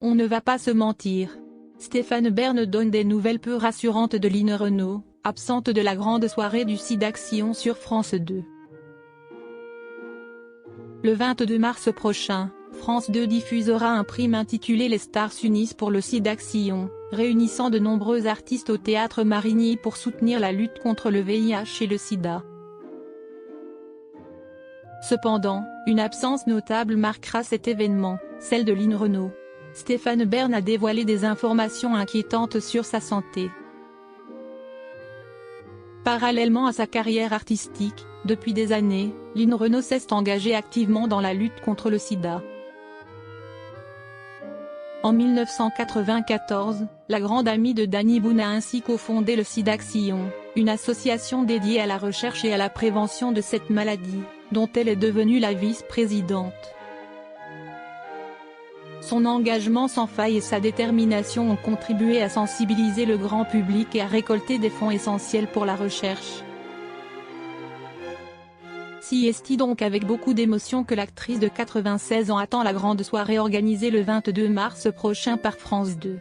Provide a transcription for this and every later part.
On ne va pas se mentir. Stéphane Bern donne des nouvelles peu rassurantes de Line Renaud, absente de la grande soirée du SIDAction sur France 2. Le 22 mars prochain, France 2 diffusera un prime intitulé Les Stars s'unissent pour le SIDAction, réunissant de nombreux artistes au Théâtre Marigny pour soutenir la lutte contre le VIH et le sida. Cependant, une absence notable marquera cet événement, celle de Line Renaud. Stéphane Bern a dévoilé des informations inquiétantes sur sa santé. Parallèlement à sa carrière artistique, depuis des années, Line Renaud s'est engagée activement dans la lutte contre le sida. En 1994, la grande amie de Danny Boone a ainsi cofondé le SIDAction, une association dédiée à la recherche et à la prévention de cette maladie, dont elle est devenue la vice-présidente. Son engagement sans faille et sa détermination ont contribué à sensibiliser le grand public et à récolter des fonds essentiels pour la recherche. C'est donc avec beaucoup d'émotion que l'actrice de 96 ans attend la grande soirée organisée le 22 mars prochain par France 2.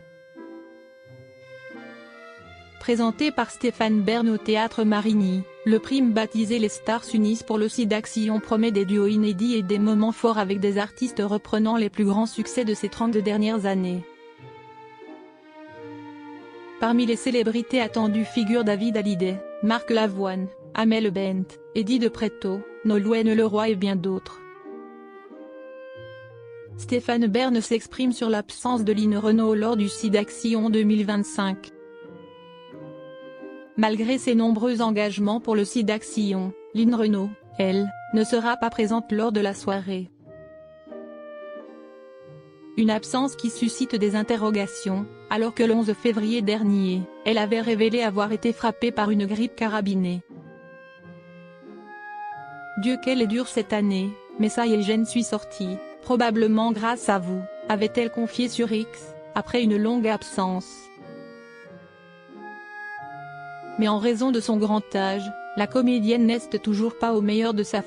Présenté par Stéphane Bern au Théâtre Marigny, le prime baptisé Les Stars s'unissent pour le SIDAction promet des duos inédits et des moments forts avec des artistes reprenant les plus grands succès de ces 32 dernières années. Parmi les célébrités attendues figurent David Hallyday, Marc Lavoine, Amel Bent, Eddie de Pretto, Nolwenn Leroy et bien d'autres. Stéphane Bern s'exprime sur l'absence de Line Renaud lors du SIDAction 2025. Malgré ses nombreux engagements pour le SIDAction, Line Renaud, elle, ne sera pas présente lors de la soirée. Une absence qui suscite des interrogations, alors que le 11 février dernier, elle avait révélé avoir été frappée par une grippe carabinée. Dieu qu'elle est dure cette année, mais ça y est, je suis sortie, probablement grâce à vous, avait-elle confié sur X, après une longue absence. Mais en raison de son grand âge, la comédienne n'est toujours pas au meilleur de sa